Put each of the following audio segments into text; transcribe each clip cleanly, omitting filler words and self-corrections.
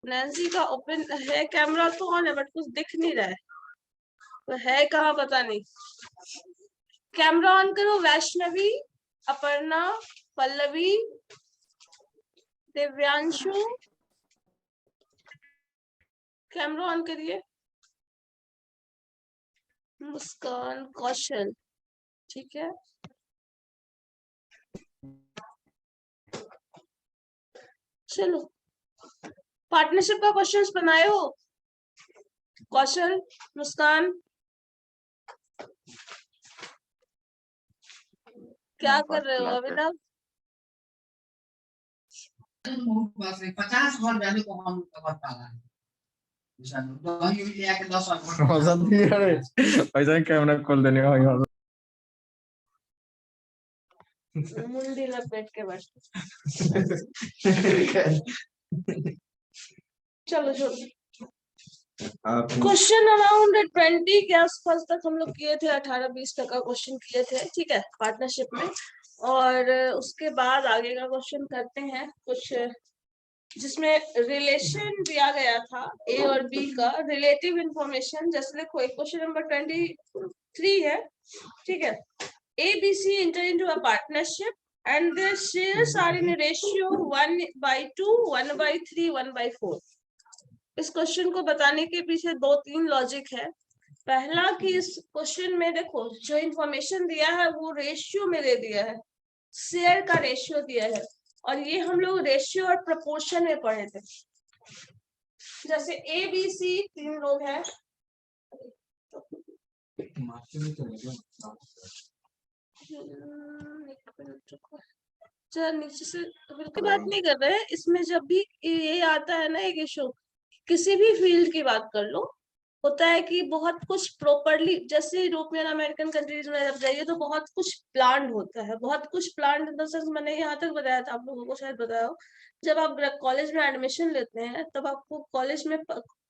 Nancy का open है camera तो ऑन है बट कुछ दिख नहीं रहा है, तो है कहाँ पता नहीं। कैमरा ऑन करो। वैष्णवी, अपर्णा, पल्लवी, दिव्यांशु, कैमरा ऑन करिए। मुस्कान, कौशल, ठीक है। चलो पार्टनरशिप का क्वेश्चंस बनाए हो? कौशल, मुस्कान, क्या कर रहे हो अभिनव? 50 घर जाने को हम कर पाला ऐसा कैमरा खोल देने का मुंडी लपेट के बैठ। चलो छोड़ो। क्वेश्चन अराउंड 20 के आसपास तक हम लोग किए थे, 18-20 तक का क्वेश्चन किए थे, ठीक है, पार्टनरशिप में। और उसके बाद आगे का क्वेश्चन करते हैं कुछ जिसमें रिलेशन दिया गया था ए और बी का, रिलेटिव इंफॉर्मेशन। जैसे देखो एक क्वेश्चन नंबर 23 है, ठीक है। A B C enter into a partnership and their shares are in a ratio 1/2, 1/3, 1/4। इस क्वेश्चन को बताने के पीछे 2-3 लॉजिक है। पहला कि इस क्वेश्चन में देखो जो इंफॉर्मेशन दिया है वो रेशियो में दे दिया है, शेयर का रेशियो दिया है, और ये हम लोग रेशियो और प्रपोर्शन में पढ़े थे। जैसे ए बी सी 3 लोग हैं, नीचे से बिल्कुल बात नहीं कर रहे हैं इसमें। जब भी ये आता है ना एक इशू, किसी भी फील्ड की बात कर लो, होता है कि बहुत कुछ प्रॉपरली, जैसे यूरोपियन अमेरिकन कंट्रीज में जब जाइए तो बहुत कुछ प्लान्ड होता है, बहुत कुछ प्लान्ड इन द सेंस। मैंने यहाँ तक बताया था, आप लोगों को शायद बताया हो, जब आप कॉलेज में एडमिशन लेते हैं तब आपको कॉलेज में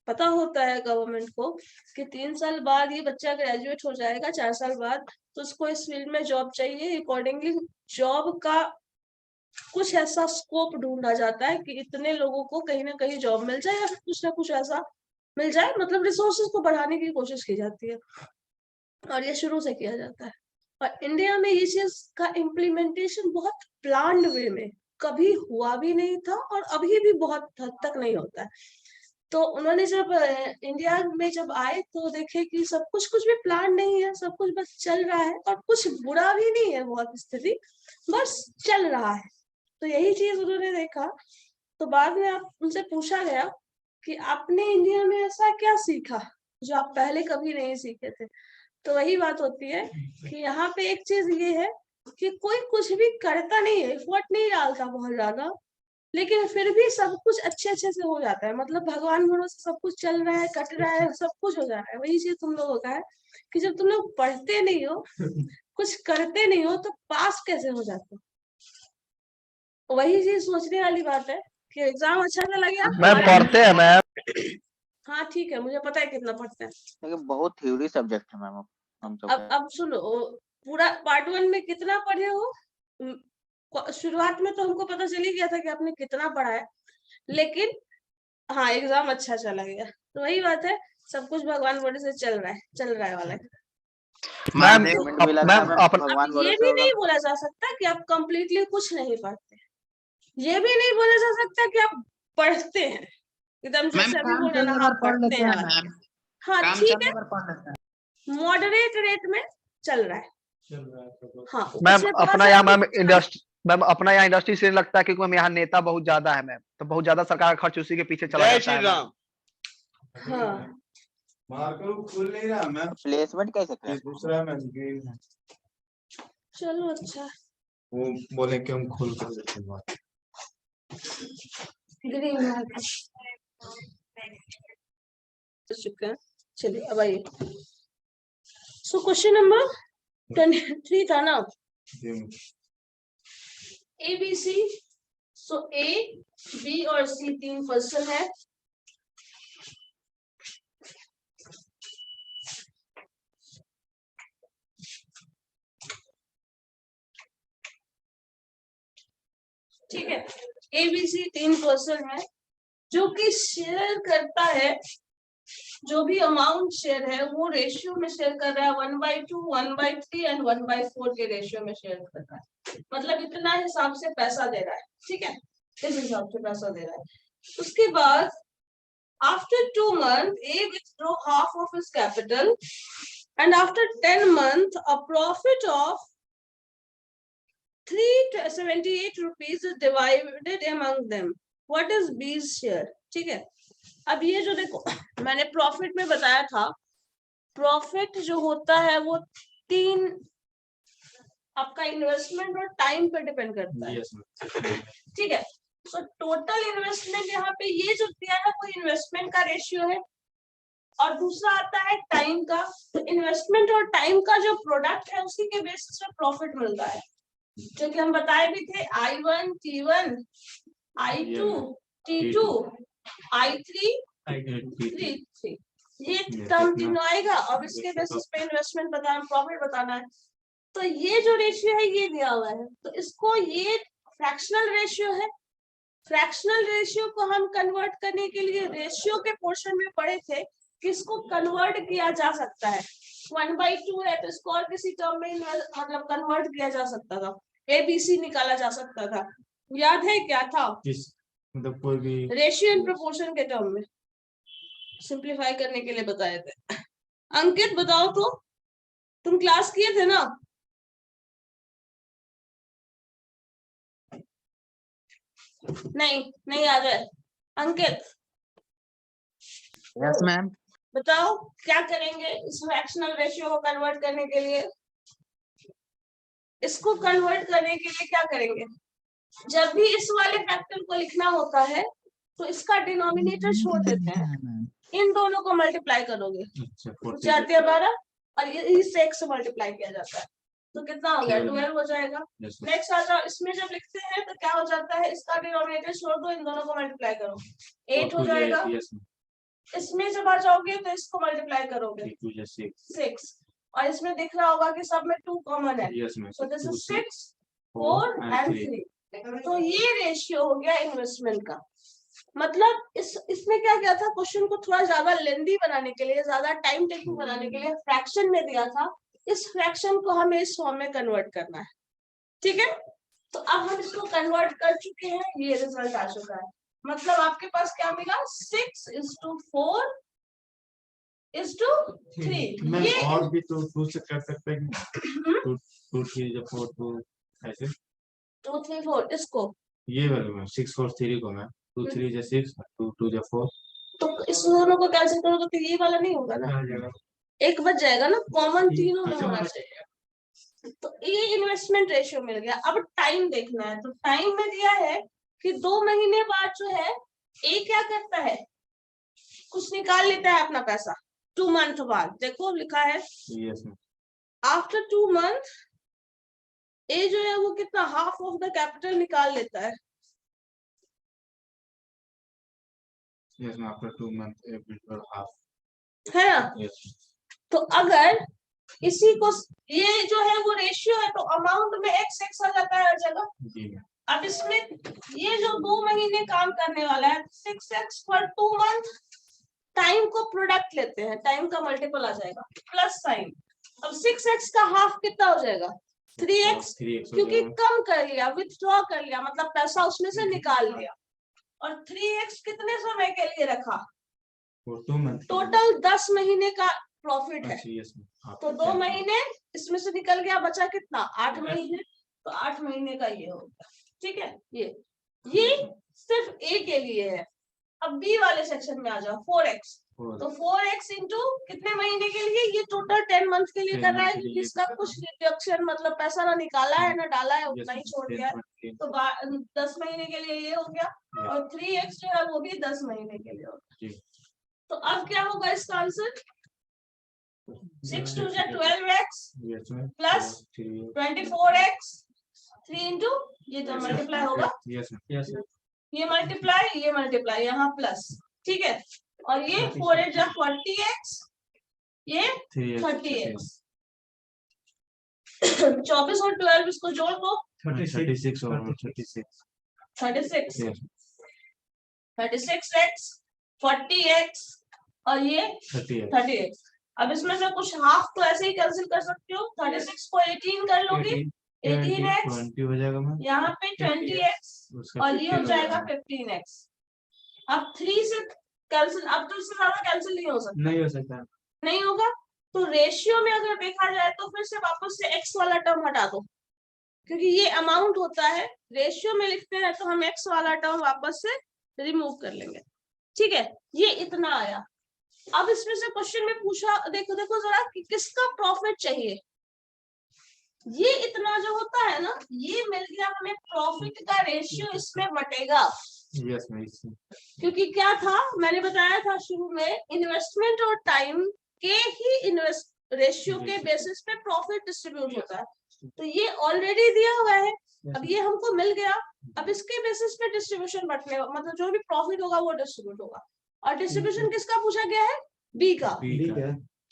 पता होता है गवर्नमेंट को कि 3 साल बाद ये बच्चा ग्रेजुएट हो जाएगा, 4 साल बाद, तो उसको इस फील्ड में जॉब चाहिए। अकॉर्डिंगली जॉब का कुछ ऐसा स्कोप ढूंढा जाता है कि इतने लोगों को कहीं ना कहीं जॉब मिल जाए या फिर कुछ ना कुछ ऐसा मिल जाए, मतलब रिसोर्सेज को बढ़ाने की कोशिश की जाती है, और ये शुरू से किया जाता है। और इंडिया में ये चीज का इम्प्लीमेंटेशन बहुत प्लान्ड वे में कभी हुआ भी नहीं था, और अभी भी बहुत हद तक नहीं होता है। तो उन्होंने जब इंडिया में जब आए तो देखे कि सब कुछ भी प्लान नहीं है, सब कुछ बस चल रहा है, और कुछ बुरा भी नहीं है बहुत स्थिति, बस चल रहा है। तो यही चीज उन्होंने देखा। तो बाद में आप उनसे पूछा गया कि आपने इंडिया में ऐसा क्या सीखा जो आप पहले कभी नहीं सीखे थे। तो वही बात होती है कि यहाँ पे एक चीज ये है कि कोई कुछ भी करता नहीं है, एफर्ट नहीं डालता बहुत ज्यादा, लेकिन फिर भी सब कुछ अच्छे अच्छे से हो जाता है। मतलब भगवान भरोसे सब कुछ चल रहा है, कट रहा है, सब कुछ हो जा रहा है। वही चीज तुम लोगों का है कि जब तुम लोग पढ़ते नहीं हो, कुछ करते नहीं हो, तो पास कैसे हो जाते हो। वही चीज सोचने वाली बात है कि एग्जाम अच्छा चला गया। मैम पढ़ते हैं मैम। हाँ ठीक है, मुझे पता है कितना पढ़ते हैं, लेकिन बहुत थ्योरी सब्जेक्ट है मैम हम तो। अब सुनो, पूरा पार्ट 1 में कितना पढ़े हो। शुरुआत में तो हमको पता चल ही गया था कि आपने कितना पढ़ा है, लेकिन हाँ एग्जाम अच्छा चला गया। तो वही बात है, सब कुछ भगवान बड़े से चल रहा है वाला है। मैम मैम अब ये भी नहीं बोला जा सकता कि आप कंप्लीटली कुछ नहीं पढ़ते, ये भी नहीं बोला जा सकता कि आप पढ़ते हैं एकदम जैसे अभी बोल रहे ना आप पढ़ते हैं। हाँ ठीक है, मॉडरेट रेट में चल रहा है। हाँ मैम अपना यहाँ मैम इंडस्ट्री, मैम अपना यहाँ इंडस्ट्री से लगता है क्योंकि मैम यहाँ नेता बहुत ज्यादा है मैम, तो बहुत ज्यादा सरकार का खर्च उसी के पीछे चला जाता है। हाँ मार्कर खुल नहीं रहा मैम, प्लेसमेंट कैसे करें? दूसरा मैम ग्रीन है। चलो अच्छा, वो बोले कि हम खोल कर देते हैं बात। ग्रीन मार्कर चुका। चलिए अब आइए। सो क्वेश्चन नंबर 23 था ना, ए B C. So A B और सी 3 पर्सन है, ठीक है। ए बी सी 3 पर्सन है, जो कि शेयर करता है, जो भी अमाउंट शेयर है वो रेशियो में शेयर कर रहा है 1/2, 1/3 एंड 1/4 के रेशियो में शेयर कर रहा है। मतलब इतना हिसाब से पैसा दे रहा है, ठीक है, इस हिसाब से पैसा दे रहा है। उसके बाद after 2 months, A withdraw half of his capital, and after 10 months, a profit of 378 rupees is divided among them. What is B's share? ठीक है, अब ये जो देखो मैंने प्रॉफिट में बताया था, प्रॉफिट जो होता है वो 3 आपका इन्वेस्टमेंट और टाइम पे डिपेंड करता है, ठीक है। तो टोटल इन्वेस्टमेंट यहाँ पे ये जो दिया है वो इन्वेस्टमेंट का रेशियो है, और दूसरा आता है टाइम का। तो इन्वेस्टमेंट और टाइम का जो प्रोडक्ट है उसी के बेसिस पे प्रॉफिट मिलता है, जो कि हम बताए भी थे I1 T1 I2 T2 I3 T3, ये टर्म तीनों आएगा। अब इसके बेसिस पे इन्वेस्टमेंट बताना, प्रॉफिट बताना है। तो ये जो रेशियो है ये दिया हुआ है, तो इसको ये फ्रैक्शनल रेशियो है। फ्रैक्शनल रेशियो को हम कन्वर्ट करने के लिए रेशियो के पोर्शन में पढ़े थे कि इसको कन्वर्ट किया जा सकता है। 1/2 है तो इसको और किसी टर्म में मतलब कन्वर्ट किया जा सकता था, ABC निकाला जा सकता था। याद है क्या था? मतलब कोई भी रेशियो एंड प्रोपोर्शन के टर्म में सिंप्लीफाई करने के लिए बताए थे। अंकित बताओ तो, तुम क्लास किए थे ना? नहीं आ जाए। अंकित यस मैम। बताओ क्या करेंगे इस फ्रैक्शनल रेशियो को कन्वर्ट करने के लिए? इसको कन्वर्ट करने के लिए क्या करेंगे? जब भी इस वाले फैक्टर को लिखना होता है तो इसका डिनोमिनेटर छोड़ देते हैं, इन दोनों को मल्टीप्लाई करोगे, 4×12 और इसे 1 से मल्टीप्लाई किया जाता है तो कितना हो गया? 12 हो जाएगा। नेक्स्ट आ जाओ, इसमें जब लिखते हैं तो क्या हो जाता है, इसका डिनोमिनेटर छोड़ दो, इन दोनों को मल्टीप्लाई करो, 8 हो जाएगा। इसमें जब आ जाओगे तो इसको मल्टीप्लाई करोगे 6, और इसमें दिख रहा होगा कि सब में 2 कॉमन है, तो दिस इज 6 4 एंड 3। तो ये रेशियो हो गया इन्वेस्टमेंट का। मतलब इसमें क्या किया था, क्वेश्चन को थोड़ा ज्यादा लेंदी बनाने के लिए, ज्यादा टाइम टेकिंग बनाने के लिए फ्रैक्शन में दिया था। इस फ्रैक्शन को हमें इस फॉर्म में कन्वर्ट करना है, ठीक है। तो अब हम इसको कन्वर्ट कर चुके हैं, ये रिजल्ट आ चुका है। मतलब आपके पास क्या मिला, 6:4 3। ये और भी तो 2 से कर सकते हैं, 2 3 4 2 ऐसे 2 3 4 इसको, ये वाले में 6 4 3 को मैं 2 3 6 2 2 4, तो इस दोनों को कैंसिल करो तो ये वाला नहीं होगा ना, एक बच जाएगा ना, कॉमन तीनों में होना चाहिए। तो ये इन्वेस्टमेंट रेशियो मिल गया। अब टाइम देखना है, तो टाइम में दिया है कि 2 महीने बाद जो है ए क्या करता है, कुछ निकाल लेता है अपना पैसा। 2 मंथ बाद देखो लिखा है आफ्टर 2 मंथ ए जो है वो कितना, हाफ ऑफ द कैपिटल निकाल लेता है। after 2 months it will half है ना? तो अगर इसी को, ये जो है वो रेशियो है, तो अमाउंट में x आ जाता है हर जगह। अब इसमें ये जो 2 महीने काम करने वाला है 6x पर 2 मंथ, टाइम को प्रोडक्ट लेते हैं, टाइम का मल्टीपल आ जाएगा प्लस साइन। अब 6x का हाफ कितना हो जाएगा, 3x, क्योंकि कम कर लिया, विथड्रॉ कर लिया, मतलब पैसा उसमें से निकाल लिया। और 3x कितने समय के लिए रखा, टोटल 10 महीने का प्रॉफिट है। तो 2 महीने इसमें से निकल गया, बचा कितना, 8 महीने। तो 8 महीने का ये हो गया, ठीक है। ये सिर्फ ए के लिए है। अब बी वाले सेक्शन में आ जाओ, 4x। तो 4x इंटू कितने महीने के लिए, ये टोटल 10 मंथ के लिए कर रहा है, क्योंकि इसका कुछ डिडक्शन मतलब पैसा ना निकाला है ना डाला है, उतना ही छोड़ दिया है। तो 10 महीने के लिए ये हो गया, और 3x जो है वो भी 10 महीने के लिए होगा। तो अब क्या होगा इसका answer, 6 2 12x plus 24x 3 into, ये तो मल्टीप्लाई होगा, ये मल्टीप्लाई यहाँ प्लस, ठीक है। और ये 4 40x, ये 30x। 24 और 12 इसको जोड़ दो, 36 और 36 36। 36x, 40x और ये 30x। अब इसमें से कुछ हाफ तो ऐसे ही कैंसिल कर सकते हो। 36 को 18 कर लोगे, 18x 20 हो जाएगा मैम। यहाँ पे 20x और ये हो जाएगा 15x। अब 3 से कैंसिल, अब तो इससे ज्यादा कैंसिल नहीं हो सकता। नहीं हो सकता। नहीं होगा तो रेशियो में अगर देखा जाए तो फिर से वापस से x वाला टर्म हटा दो, क्योंकि ये अमाउंट होता है। रेशियो में लिखते हैं तो हम x वाला टर्म वापस से रिमूव कर लेंगे। ठीक है, ये इतना आया। अब इसमें से क्वेश्चन में पूछा, देखो देखो जरा कि किसका प्रॉफिट चाहिए। ये इतना जो होता है ना, ये मिल गया हमें, प्रॉफिट का रेशियो इसमें बटेगा। Yes ma'am. क्योंकि क्या था, मैंने बताया था शुरू में, इन्वेस्टमेंट और टाइम के ही इन्वेस्ट रेशियो के बेसिस पे प्रॉफिट डिस्ट्रीब्यूट होता है। तो ये ऑलरेडी दिया हुआ है, अब ये हमको मिल गया। अब इसके बेसिस पे डिस्ट्रीब्यूशन बटने, मतलब जो भी प्रॉफिट होगा वो डिस्ट्रीब्यूट होगा। और डिस्ट्रीब्यूशन किसका पूछा गया है? बी का।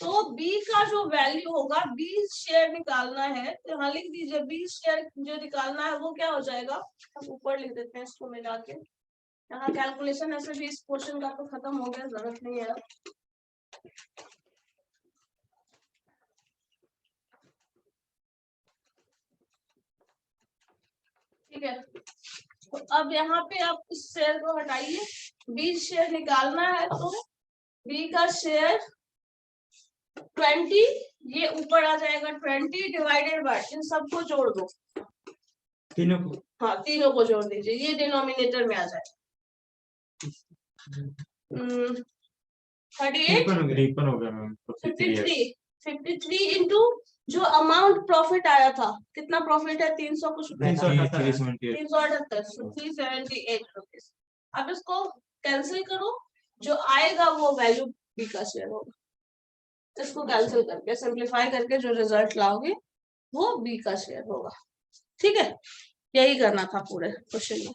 तो बी का जो वैल्यू होगा, 20 शेयर निकालना है, तो यहाँ लिख दीजिए 20 शेयर जो निकालना है वो क्या हो जाएगा। हम ऊपर लिख देते हैं इसको मिला के। यहाँ कैलकुलेशन ऐसे भी इस क्वेश्चन का तो खत्म हो गया, जरूरत नहीं है। ठीक है, तो अब यहाँ पे आप इस शेयर को हटाइए। 20 शेयर निकालना है तो बी का शेयर 20, ये ऊपर आ जाएगा 20 डिवाइडेड बाय, इन सबको जोड़ दो, तीनों को। हाँ तीनों को जोड़ दीजिए, ये डिनोमिनेटर में आ जाएगा। 38 53 हो गया मैम। 53 इंटू जो अमाउंट प्रॉफिट आया था, कितना प्रॉफिट है? 300 कुछ, 378 378 रुपीज। अब इसको कैंसिल करो, जो आएगा वो वैल्यू बी का शेयर होगा। इसको कैंसिल करके सिंप्लीफाई करके जो रिजल्ट लाओगे वो बी का शेयर होगा। ठीक है, यही करना था पूरे क्वेश्चन में।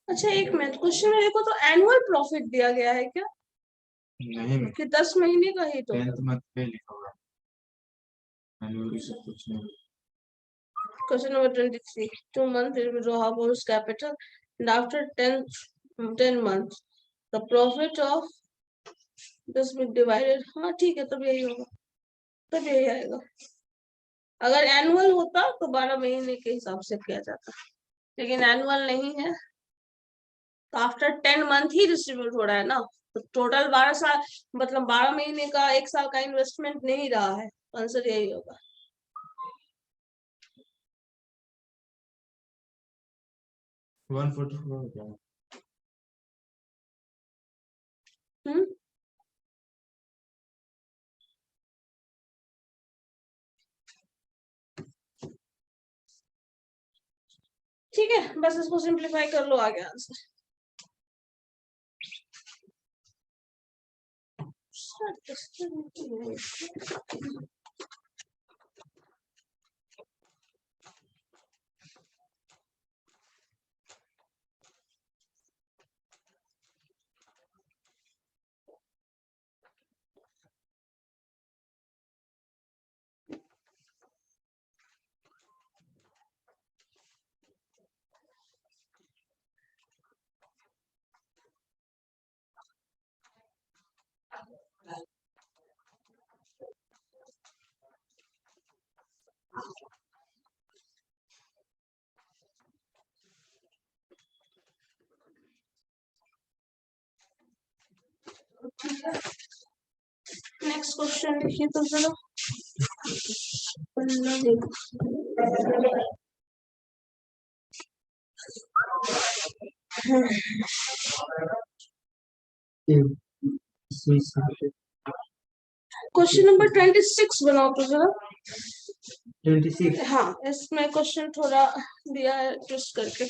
अच्छा एक मिनट, क्वेश्चन में देखो तो एनुअल प्रॉफिट दिया गया है क्या? नहीं मैम, कि 10 महीने का ही तो? 10th मंथ पे लिखा हुआ है। एनुअली सब कुछ नहीं। Question number 23. 2 months it will draw Harbors capital, and after 10 months, the profit of this will divided. हाँ ठीक है, तब यही होगा, तब यही आएगा। अगर एनुअल होता तो 12 महीने के हिसाब से किया जाता, लेकिन एनुअल नहीं है तो आफ्टर 10 मंथ ही डिस्ट्रीब्यूट हो रहा है ना, तो टोटल 12 साल, मतलब 12 महीने का, 1 साल का इन्वेस्टमेंट नहीं रहा है। आंसर यही होगा। 144 हो गया। ठीक है, बस इसको सिंप्लीफाई कर लो, आ गया आंसर। नेक्स्ट क्वेश्चन देखिए तो जरा। क्वेश्चन नंबर 26 बनाओ तो जरा। 26। हाँ, इसमें क्वेश्चन थोड़ा दिया है ट्विस्ट करके।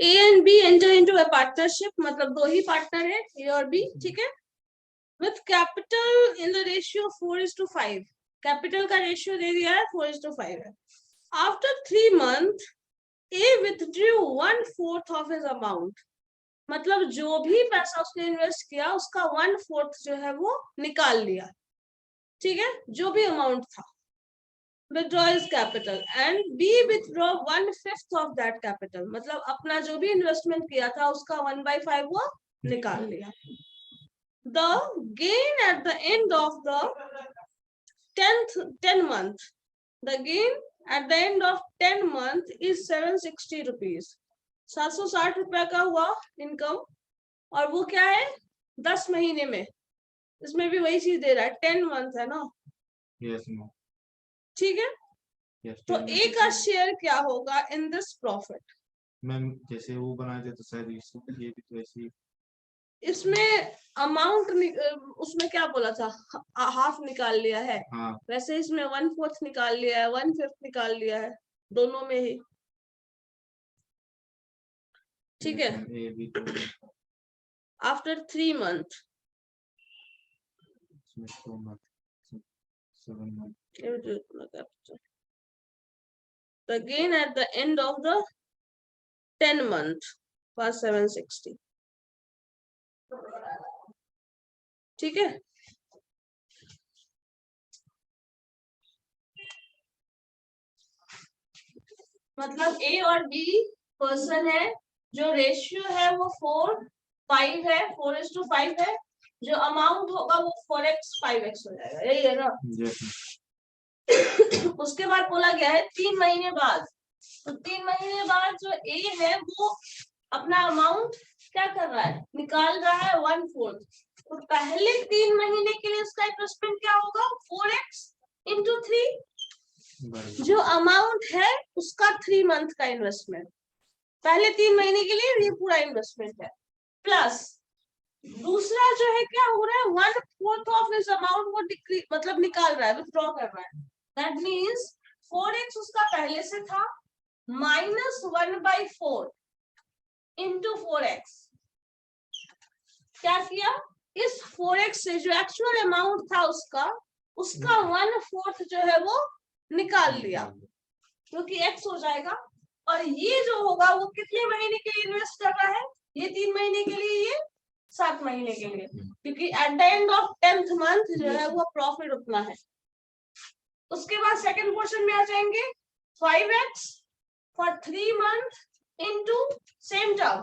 A and B enter into a partnership, मतलब दो ही पार्टनर है A और B, ठीक है, with capital in the ratio 4:5। Capital का रेशियो दे दिया है 4:5 है। After 3 months A withdrew 1/4 of his amount, मतलब जो भी पैसा उसने इन्वेस्ट किया उसका 1/4 जो है वो निकाल लिया, ठीक है, जो भी अमाउंट था। withdraw his capital and B withdraw 1/5 of that capital, मतलब अपना जो भी इन्वेस्टमेंट किया था उसका 1/5 वो निकाल लिया। The gain at the end of the 10 month, the gain at the end of 10 month is 760 rupees, 760 रुपए का हुआ इनकम, और वो क्या है 10 महीने में, इसमें भी वही चीज दे रहा है, 10 मंथ है ना, Yes, ma'am. ठीक है। Yes, तो ए का शेयर क्या होगा इन दिस प्रॉफिट? मैम जैसे वो बनाए थे तो शायद ये भी तो ऐसे ही। इसमें अमाउंट उसमें क्या बोला था, हाफ निकाल लिया है, हाँ वैसे इसमें 1/4 निकाल लिया है, 1/5 निकाल लिया है, दोनों में ही, ठीक है। ये भी तो आफ्टर 3 months, इसमें 4 month 7 month the gain at the end of the 10 month was 760, ठीक है। मतलब ए और बी पर्सन है, जो रेशियो है वो 4:5 है, 4:5 है, जो अमाउंट होगा वो 4x 5x हो जाएगा, यही है ना। Yes, उसके बाद बोला गया है 3 महीने बाद, तो 3 महीने बाद जो ए है वो अपना अमाउंट क्या कर रहा है, निकाल रहा है 1/4, तो पहले 3 महीने के लिए उसका इन्वेस्टमेंट क्या होगा 4x into 3, जो अमाउंट है उसका 3 मंथ का इन्वेस्टमेंट, पहले 3 महीने के लिए ये पूरा इन्वेस्टमेंट है, प्लस दूसरा जो है क्या हो रहा है 1/4 ऑफ हिज अमाउंट वो मतलब निकाल रहा है, विथड्रॉ कर रहा है, दैट मींस 4x उसका पहले से था माइनस 1/4 into 4x, क्या किया, इस 4x से जो एक्चुअल अमाउंट था उसका 1/4 जो है वो निकाल लिया, क्योंकि x हो जाएगा, और ये जो होगा वो कितने महीने के लिए इन्वेस्ट कर रहा है, ये 3 महीने के लिए, ये 7 महीने के लिए, क्योंकि at the end of 10th month जो है वो प्रॉफिट उतना है। उसके बाद सेकंड क्वेश्चन में आ जाएंगे 5x for 3 month into same term,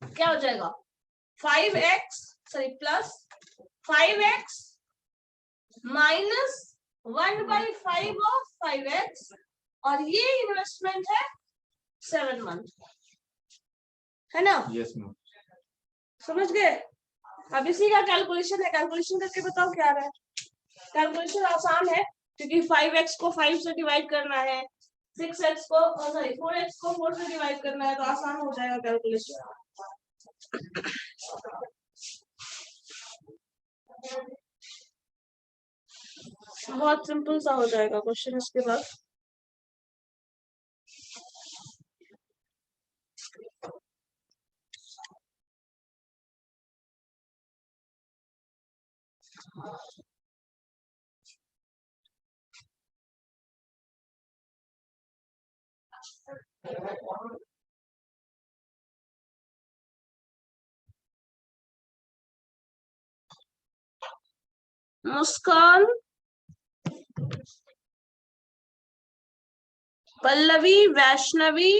क्या हो जाएगा 5x plus 5x minus 1/5 of 5x, और ये इन्वेस्टमेंट है 7 मंथ, है ना। yes, ma'am. समझ गए? अब इसी का कैलकुलेशन है, कैलकुलेशन करके बताओ क्या आ रहा है। कैलकुलेशन आसान है, क्योंकि 5x को 5 से डिवाइड करना है, 6x को सॉरी 4x को 4 से डिवाइड करना है, तो आसान हो जाएगा कैलकुलेशन। बहुत सिंपल सा हो जाएगा क्वेश्चन इसके बाद। Muskan, Pallavi, Vaishnavi,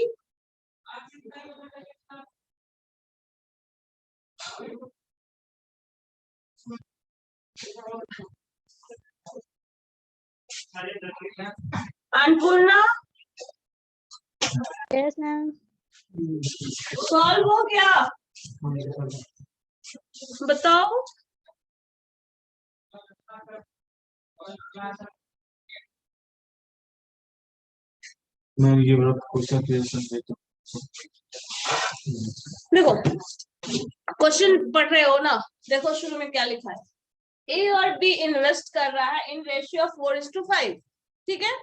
Annapurna, yes ma'am. Solve हो गया, बताओ। मैम ये बड़ा क्वेश्चन दे तो देखो क्वेश्चन पढ़ रहे हो ना, देखो शुरू में क्या लिखा है, ए और बी इन्वेस्ट कर रहा है इन रेशियो 4:5, ठीक है।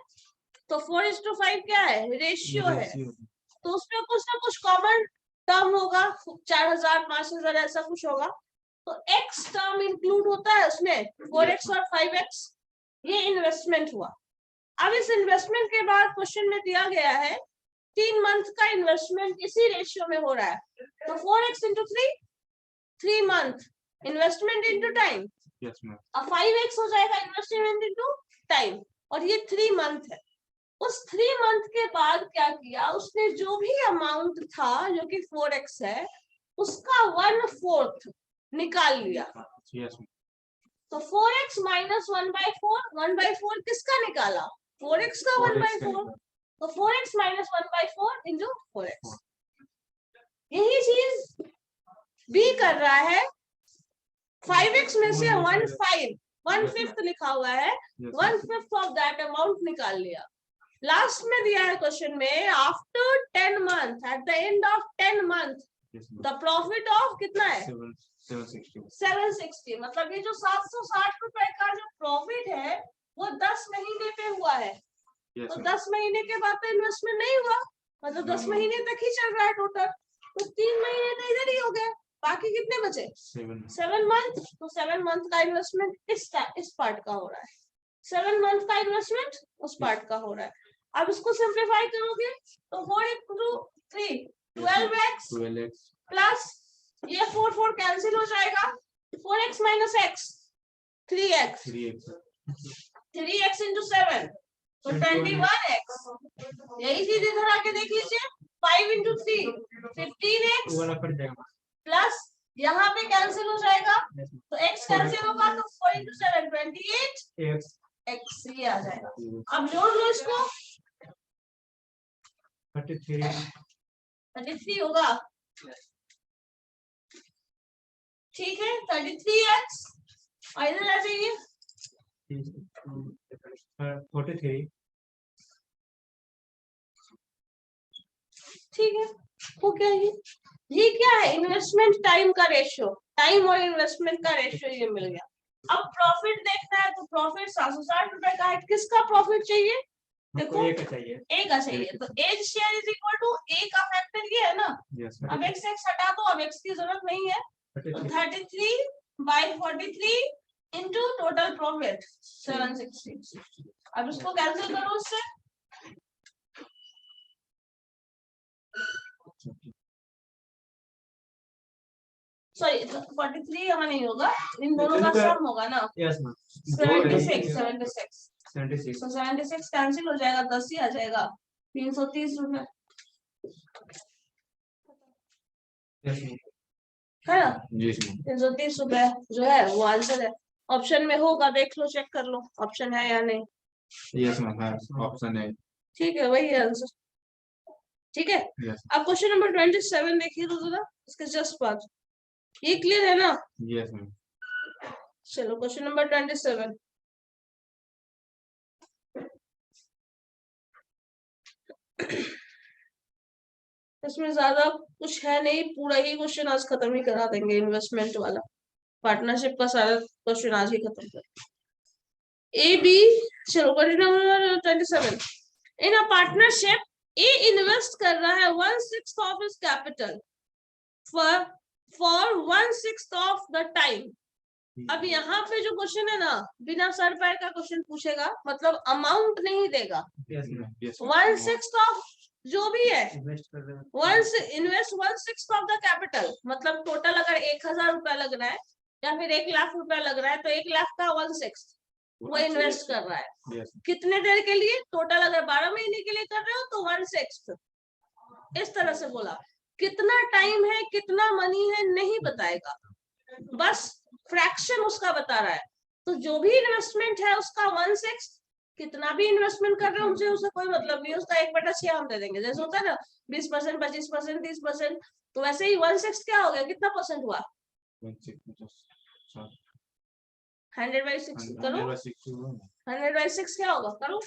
तो 4:5 क्या है, रेशियो है, तो उसमें कुछ ना कुछ कॉमन टर्म होगा, 4000 5000 ऐसा कुछ होगा, तो x टर्म इंक्लूड होता है उसमें, 4x और 5x, ये इन्वेस्टमेंट हुआ। अब इस इन्वेस्टमेंट के बाद क्वेश्चन में दिया गया है 3 मंथ का इन्वेस्टमेंट इसी रेशियो में हो रहा है, तो 4x into 3 month investment into time, Yes, ma'am. अब 5x हो जाएगा इन्वेस्टमेंट इंटू टाइम, और ये 3 मंथ है। उस 3 मंथ के बाद क्या किया उसने, जो भी अमाउंट था जो कि 4x है उसका 1/4 निकाल लिया। Yes, ma'am. तो 4x माइनस 1/4 किसका निकाला, 4x का 1/4, तो 4x माइनस 1/4 इंटू 4x। यही चीज बी कर रहा है, 5x में से 1/5 लिखा हुआ है, 1/5 ऑफ दैट अमाउंट निकाल लिया। लास्ट में दिया है क्वेश्चन में, after 10 month, at the end of 10 month Yes, ma'am. The profit of कितना है 760. 760, मतलब ये जो 760 रुपए का जो प्रॉफिट है वो 10 महीने पे हुआ है, Yes, तो ma'am. 10 महीने के बाद तो इन्वेस्टमेंट नहीं हुआ, मतलब 10 महीने तक ही चल रहा है टोटल, तो 3 महीने तो इधर ही हो गए, बाकी कितने बचे 7. 7 मंथ, तो 7 मंथ का इन्वेस्टमेंट इस पार्ट का हो रहा है, 7 मंथ का इन्वेस्टमेंट उस पार्ट का हो रहा है। अब इसको सिंप्लीफाई करोगे तो 4 into 3 12x 12x. प्लस ये 4 कैंसिल हो जाएगा, 4x minus x 3x 3x. 3x into 7 तो 21x। यही चीज इधर आके देख लीजिए, 5 into 3 15x वाला कट जाएगा. प्लस यहाँ पे कैंसिल हो जाएगा, Yes, ma'am. तो x कैंसिल होगा तो 4 into 7 28 X. x ये आ जाएगा। अब जोड़ लो इसको, 33. 33 होगा, ठीक है 33x, और इधर आ जाइए 43. ठीक है, हो गया ये क्या है, इन्वेस्टमेंट टाइम का रेशियो, टाइम और इन्वेस्टमेंट का रेशियो ये मिल गया। अब प्रॉफिट देखना है तो प्रॉफिट 760 रुपए का है, किसका प्रॉफिट चाहिए, देखो हमको एक चाहिए. ए का चाहिए, तो A's share is equal to A का फैक्टर ये है ना, Yes, अब x हटा दो, अब x की जरूरत नहीं है, तो 33/43 इंटू टोटल प्रॉफिट 760। अब इसको कैंसिल करो उससे, सॉरी 43 यहाँ नहीं होगा, इन दोनों का सम होगा ना, Yes, ma'am. 76 76. तो 76 कैंसिल हो जाएगा, 10 ही आ जाएगा, 330 रुपए Yes, ma'am. है ना, Yes, ma'am. 330 रुपए जो है वो आंसर है। ऑप्शन में होगा, देख लो, चेक कर लो ऑप्शन है या नहीं, Yes, ma'am. Option है. ठीक है वही है आंसर, ठीक है। Yes. अब क्वेश्चन नंबर 27 देखिए तो जरा, इसके जस्ट बाद, ये क्लियर है ना, Yes, ma'am. चलो क्वेश्चन नंबर 27, इसमें ज्यादा कुछ है नहीं, पूरा ही क्वेश्चन आज खत्म ही करा देंगे, इन्वेस्टमेंट वाला पार्टनरशिप का सारा क्वेश्चन आज ही खत्म कर ए बी। चलो question number 27, in a partnership A invest कर रहा है 1/6 of his capital for 1/6 of the time. अब यहाँ पे जो क्वेश्चन है ना, बिना सर पैर का क्वेश्चन पूछेगा, मतलब अमाउंट नहीं देगा, Yes, ma'am. Yes, ma'am. 1/6 of जो भी है, Invest कर रहे हैं. इन्वेस्ट 1/6 ऑफ द कैपिटल, मतलब टोटल अगर 1000 रुपया लग रहा है या फिर 1 लाख रुपया लग रहा है, तो 1 लाख का 1/6 वो इन्वेस्ट कर रहा है। Yes. कितने देर के लिए, टोटल अगर 12 महीने के लिए कर रहे हो तो 1/6, इस तरह से बोला। कितना टाइम है, कितना मनी है नहीं बताएगा, बस फ्रैक्शन उसका बता रहा है। तो जो भी इन्वेस्टमेंट है उसका 1/6, कितना भी इन्वेस्टमेंट कर रहे हो मुझे उससे कोई मतलब नहीं, उसका 1/6 हम दे देंगे, जैसे होता है ना 20%, 25%, 30%, तो वैसे ही 1/6 क्या हो गया, कितना परसेंट हुआ, 100/6 करो, 100/6 क्या होगा, करो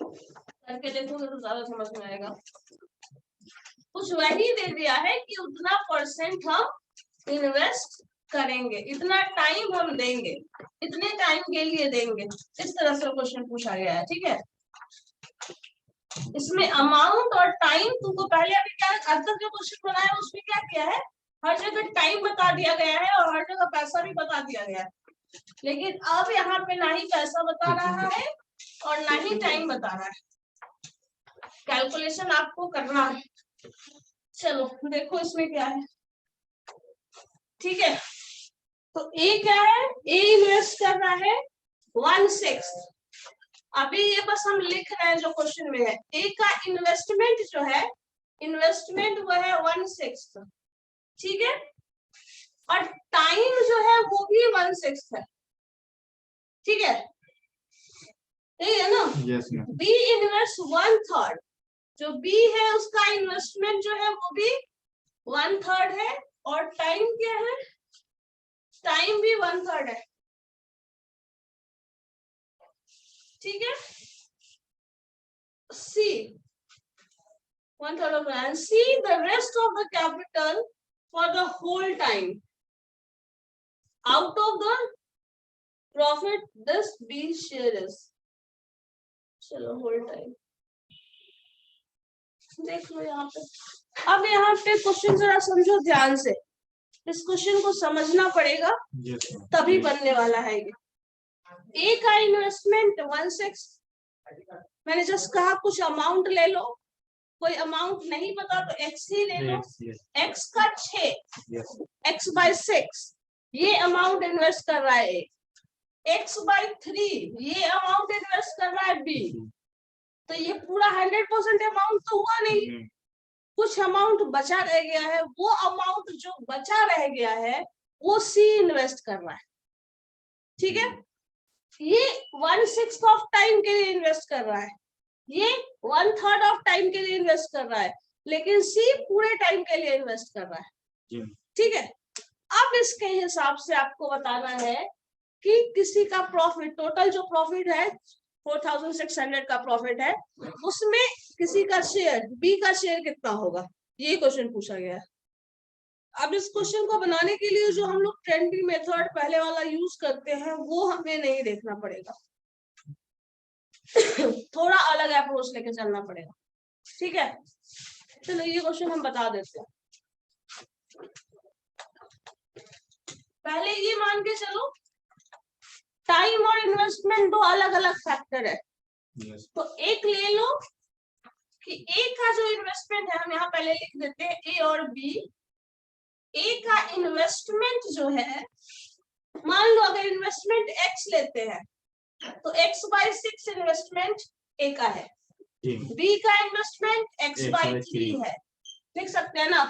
करके देखोगे तो ज्यादा समझ में आएगा। कुछ वही दे दिया है कि उतना परसेंट हम इन्वेस्ट करेंगे, इतना टाइम हम देंगे, इतने टाइम के लिए देंगे, इस तरह से क्वेश्चन पूछा गया है, ठीक है। इसमें अमाउंट और टाइम तुमको पहले अभी क्या अब तक जो क्वेश्चन बनाया उसमें क्या किया है, हर जगह टाइम बता दिया गया है और हर जगह पैसा भी बता दिया गया है। लेकिन अब यहाँ पे ना ही पैसा बता रहा है और ना ही टाइम बता रहा है, कैलकुलेशन आपको करना है। चलो देखो इसमें क्या है, ठीक है। तो ए क्या है, ए इन्वेस्ट कर रहा है 1/6। अभी ये बस हम लिख रहे हैं जो क्वेश्चन में है, ए का इन्वेस्टमेंट जो है, इन्वेस्टमेंट वो है 1/6, ठीक है। और टाइम जो है वो भी 1/6 है, ठीक है, यही है ना। Yes ma'am. बी इन्वेस्ट 1/3, जो बी है उसका इन्वेस्टमेंट जो है वो भी 1/3 है, और टाइम क्या है, टाइम भी 1/3 है, ठीक है। C 1/3 of and C the rest of the capital for the whole time out of the profit this B share is। चलो whole time देख लो यहाँ पे। अब यहाँ पे क्वेश्चन जरा समझो ध्यान से, इस क्वेश्चन को समझना पड़ेगा यस मैम। तभी बनने वाला है ये। ए का इन्वेस्टमेंट 1/6, मैंने जस्ट कहा कुछ अमाउंट ले लो, कोई अमाउंट नहीं पता तो x ही ले लो, x का 6, x/6 ये अमाउंट इन्वेस्ट कर रहा है, x/3 ये अमाउंट इन्वेस्ट कर रहा है b। तो ये पूरा 100% अमाउंट तो हुआ नहीं, कुछ अमाउंट बचा रह गया है, वो अमाउंट जो बचा रह गया है वो C इन्वेस्ट कर रहा है, ठीक है। ये 1/6 ऑफ टाइम के लिए इन्वेस्ट कर रहा है, ये 1/3 ऑफ टाइम के लिए इन्वेस्ट कर रहा है, लेकिन C पूरे टाइम के लिए इन्वेस्ट कर रहा है, ठीक है। अब इसके हिसाब से आपको बताना है कि किसी का प्रॉफिट, टोटल जो प्रॉफिट है 4600 का प्रॉफिट है, उसमें किसी का शेयर, बी का शेयर कितना होगा, ये क्वेश्चन पूछा गया है। अब इस क्वेश्चन को बनाने के लिए जो हम लोग ट्रेंडी मेथड पहले वाला यूज करते हैं वो हमें नहीं देखना पड़ेगा, थोड़ा अलग अप्रोच लेके चलना पड़ेगा, ठीक है। चलो ये क्वेश्चन हम बता देते हैं। पहले ये मान के चलो टाइम और इन्वेस्टमेंट दो अलग अलग फैक्टर है, तो एक ले लो कि ए का जो इन्वेस्टमेंट है, हम यहाँ पहले लिख देते हैं ए और बी। ए का इन्वेस्टमेंट जो है, मान लो अगर इन्वेस्टमेंट x लेते हैं तो x/6 इन्वेस्टमेंट ए का है, बी का इन्वेस्टमेंट x/3 है, लिख सकते हैं ना।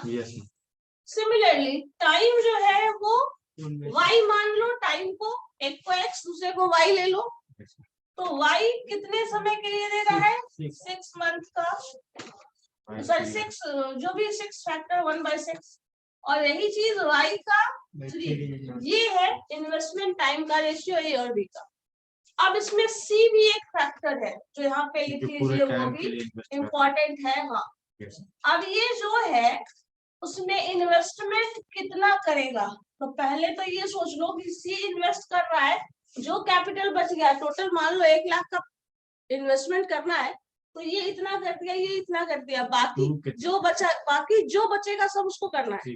सिमिलरली टाइम जो है वो y मान लो, टाइम को एक को x दूसरे को y ले लो, तो y कितने समय के लिए दे रहा है, 6 मंथ का, सॉरी 6 जो भी 6 फैक्टर 1/6, और यही चीज y का 3, ये है इन्वेस्टमेंट टाइम का रेशियो ए और बी का। अब इसमें C भी एक फैक्टर है जो यहाँ पे लिख लीजिए, वो भी इम्पोर्टेंट है, हाँ। अब ये जो है उसमें इन्वेस्टमेंट कितना करेगा, तो पहले तो ये सोच लो कि C इन्वेस्ट कर रहा है, जो कैपिटल बच गया, टोटल मान लो 1 लाख का इन्वेस्टमेंट करना है, तो ये इतना कर दिया, ये इतना कर दिया, बाकी जो बचेगा सब उसको करना है,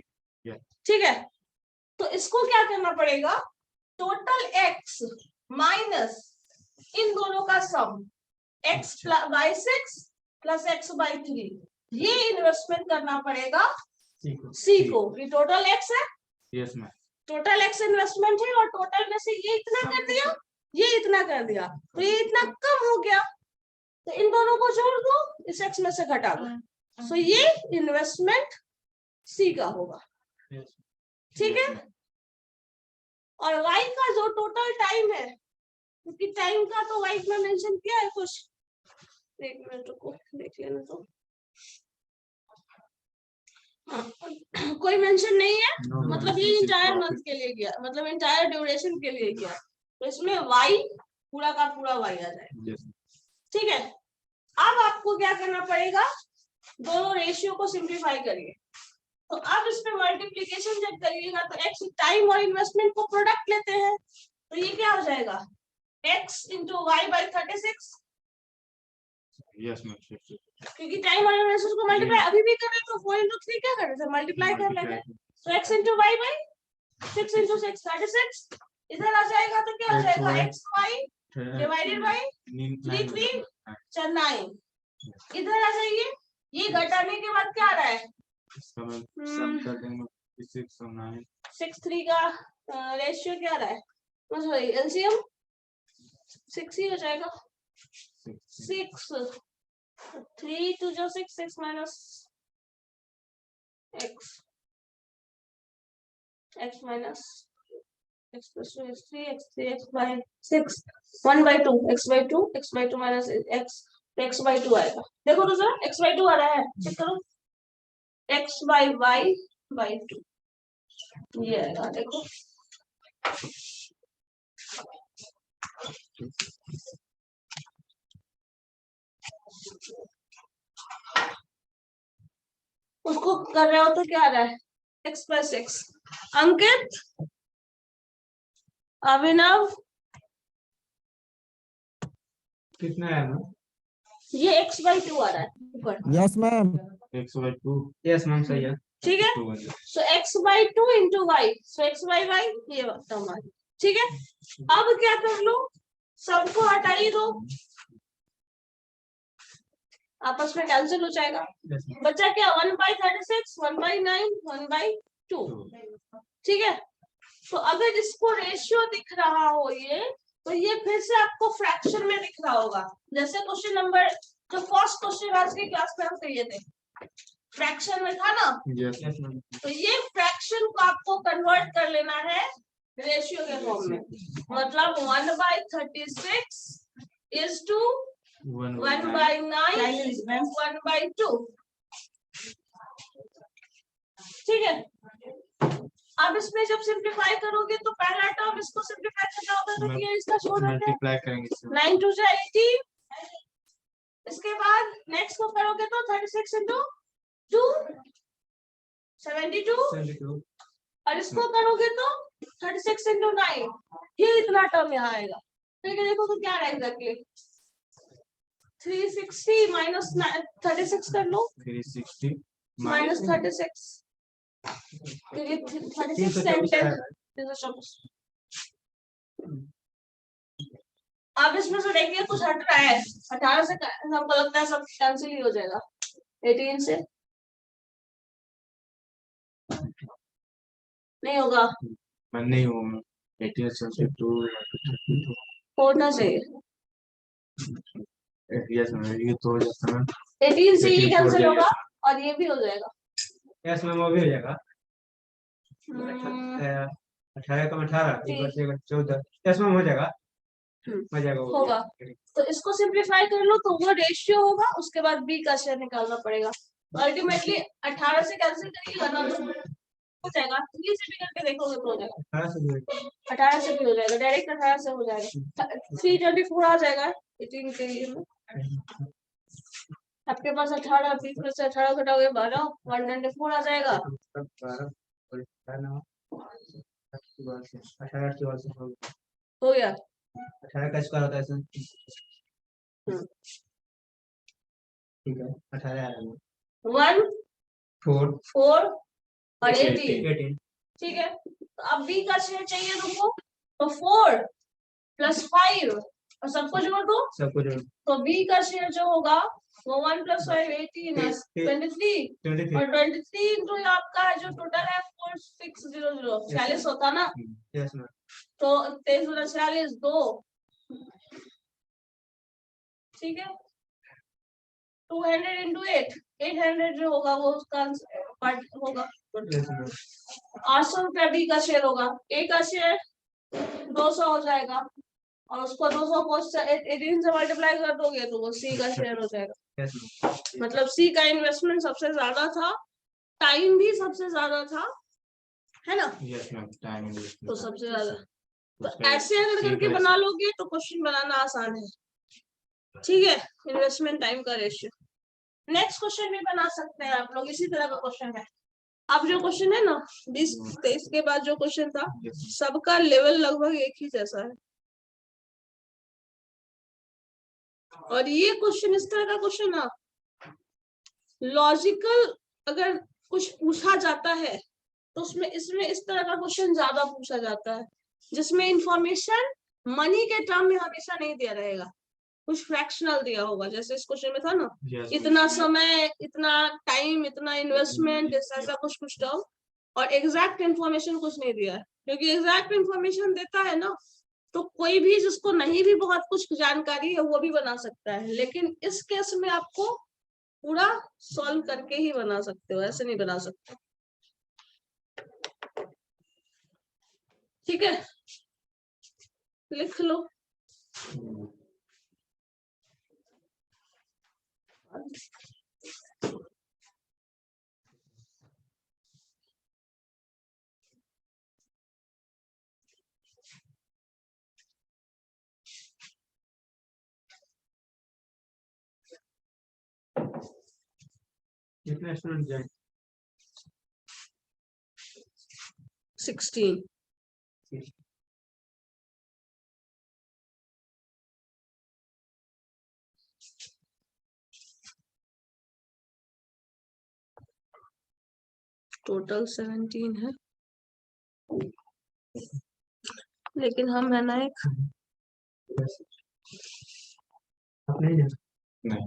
ठीक है। तो इसको क्या करना पड़ेगा, टोटल x माइनस इन दोनों का सम, x/6 प्लस x/3, ये इन्वेस्टमेंट करना पड़ेगा C को, ये टोटल x है, yes ma'am, total x investment है, और टोटल में से ये इतना कर दिया, ये इतना कर दिया, तो ये इतना कम हो गया, तो इन दोनों को जोड़ दो, इस x में से घटा दो, सो ये इन्वेस्टमेंट C का होगा, ठीक है। और y का जो टोटल टाइम है, क्योंकि टाइम का तो y में मेंशन किया है कुछ, एक मिनट रुको देख लेना, तो कोई मेंशन नहीं है, मतलब ये इंटायर मंथ के लिए गया, मतलब इंटायर ड्यूरेशन के लिए गया, तो इसमें y पूरा का पूरा y आ जाएगा, ठीक है। अब आपको क्या करना पड़ेगा, दोनों रेशियो को सिंप्लीफाई करिए, तो अब इसमें मल्टीप्लीकेशन जब करिएगा तो x टाइम और इन्वेस्टमेंट को प्रोडक्ट लेते हैं, तो ये क्या हो जाएगा, x into y/36, yes ma'am, क्योंकि टाइम और इन्वेस्टमेंट को मल्टीप्लाई अभी भी कर रहे तो 4 into 3 क्या कर रहे थे, मल्टीप्लाई कर रहे थे, तो x into y/6 into 6 36, इधर आ जाएगा तो क्या हो X, जाएगा, Y, X Y divided by 3 3 9। इधर आ जाइए, ये घटाने के बाद क्या आ रहा है, इसका मैं सम कर देंगे 6 और 9 6 3 का रेशियो क्या आ रहा है, सॉरी एलसीएम 6 ही हो जाएगा। 6 3 2 जो 6 6 minus x x minus x plus 2 is 3 x by 6 1 by 2 x by 2 minus x by 2 आएगा। देखो तो जरा x by 2 आ रहा है, चेक करो, x by y by 2 ये आएगा। देखो उसको कर रहे हो तो क्या आ रहा है, x plus x। अंकित, अभिनव, कितना है ना, ये x by 2 आ रहा है ऊपर, यस मैम। 1/2 यस मैम सही है। ठीक है, सो x by 2 into y, so x by y ये टर्म आ, ठीक है। अब क्या कर लो, सबको हटाइए दो, आपस में कैंसिल हो जाएगा, बचा क्या 1/36 1/9 1/2, ठीक है। तो अगर इसको रेशियो दिख रहा हो ये, तो ये फिर से आपको फ्रैक्शन में दिख रहा होगा, जैसे क्वेश्चन नंबर जो फर्स्ट क्वेश्चन आज की क्लास में हम किए थे फ्रैक्शन में था ना, तो ये फ्रैक्शन को आपको कन्वर्ट कर लेना है रेशियो के फॉर्म में, मतलब 1/36 is to 1/9 1/2, ठीक है। अब इसमें जब सिंप्लीफाई करोगे तो पहला टर्म इसको सिंप्लीफाई करना होगा, तो ये इसका छोड़ देते हैं, मल्टीप्लाई करेंगे 9 2 जा 18, इसके बाद नेक्स्ट को करोगे तो 36 into 2 72, और इसको करोगे तो 36 into 9, ये इतना टर्म यहाँ आएगा। ठीक है, देखो तो क्या आएगा एग्जैक्टली 360 माइनस 36 कर लो, 360 माइनस 36 36 and 10 अब इसमें से देखिए कुछ हट रहा है, 18 से हमको लगता है सब कैंसिल ही हो जाएगा, 18 से नहीं होगा, मैं नहीं हूँ 18 से 2 होना चाहिए, यस मैम ये तो हो जाता है 18 से ये 18 कैंसिल छोड़ होगा और ये भी हो जाएगा। यस मैम वो भी हो जाएगा 18 का 18 14 यस मैम हो जाएगा हो जाएगा होगा, तो इसको सिंप्लीफाई कर लो तो वो रेशियो होगा, उसके बाद बी का शेयर निकालना पड़ेगा, अल्टीमेटली 18 से कैंसिल करिएगा ना तो हो जाएगा, 3 से भी करके देखोगे तो हो जाएगा, 18 से भी हो जाएगा, डायरेक्ट 18 से हो जाएगा, 324 आ जाएगा 18 के लिए में। आपके पास 18 20 में से 18 घटाओगे 12 124 आ जाएगा, 18 हो गया 18 का स्क्वायर होता है सर ठीक है 18 आ रहा है 1 4 4 और 18, 18 ठीक है। तो अब बी का शेयर चाहिए तुमको, तो 4 + 5 और सबको जोड़ दो, सब कुछ तो बी का शेयर जो होगा वो 1 + 5 18 23 23 और 23 into आपका जो टोटल है 4600 46 होता ना, यस मैम तो 23 × 46 2, ठीक है, 200 into 8 800 जो होगा वो उसका पार्ट होगा, यस मैम 800 रुपया बी का शेयर होगा, ए का शेयर 200 हो जाएगा और उसको 200 को 18 से मल्टीप्लाई कर दोगे तो वो सी का शेयर हो जाएगा, यस मैम मतलब सी का इन्वेस्टमेंट सबसे ज्यादा था, टाइम भी सबसे ज्यादा था, है ना, यस मैम टाइम तो सबसे ज्यादा, तो ऐसे अगर करके बना लोगे तो क्वेश्चन बनाना आसान है, ठीक है, इन्वेस्टमेंट टाइम का रेशियो। नेक्स्ट क्वेश्चन भी बना सकते हैं आप लोग, इसी तरह का क्वेश्चन है। अब जो क्वेश्चन है ना 20 23 के बाद जो क्वेश्चन था सबका लेवल लगभग एक ही जैसा है, और ये क्वेश्चन इस तरह का क्वेश्चन ना लॉजिकल अगर कुछ पूछा जाता है तो उसमें इसमें इस तरह का क्वेश्चन ज्यादा पूछा जाता है, जिसमें इंफॉर्मेशन मनी के टर्म में हमेशा नहीं दिया रहेगा, कुछ फ्रैक्शनल दिया होगा, जैसे इस क्वेश्चन में था ना, Yes. इतना समय, इतना टाइम, इतना इन्वेस्टमेंट, ऐसा कुछ कुछ टर्म, और एग्जैक्ट इन्फॉर्मेशन कुछ नहीं दिया है। क्योंकि एग्जैक्ट इन्फॉर्मेशन देता है ना, तो कोई भी जिसको नहीं भी बहुत कुछ जानकारी है वो भी बना सकता है, लेकिन इस केस में आपको पूरा सॉल्व करके ही बना सकते हो, ऐसे नहीं बना सकते। ठीक है, लिख लो। कितने स्टूडेंट जाए? 16। टोटल 17 है, लेकिन हम है ना एक आप नहीं जाए? नहीं।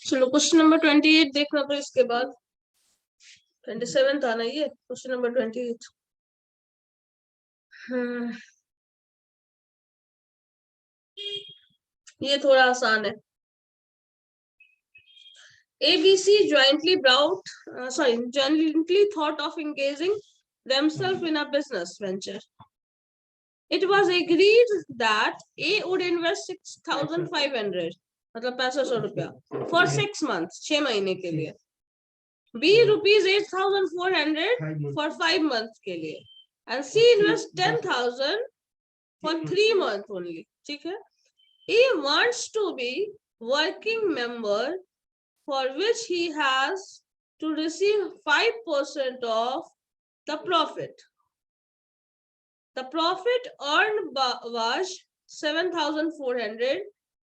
चलो क्वेश्चन नंबर 28 देखना, तो इसके बाद 27 था ना ये क्वेश्चन नंबर 28। ये थोड़ा आसान है। ABC jointly thought of engaging themselves in a business venture. It was agreed that A would invest 6,500, मतलब 6500 रुपया, for 6 months, 6 महीने के लिए। B rupees 8,400 for 5 months के लिए, and C invest 10,000 for 3 months only. ठीक है? He wants to be working member, for which he has to receive 5% of the profit. The profit earned was 7,400.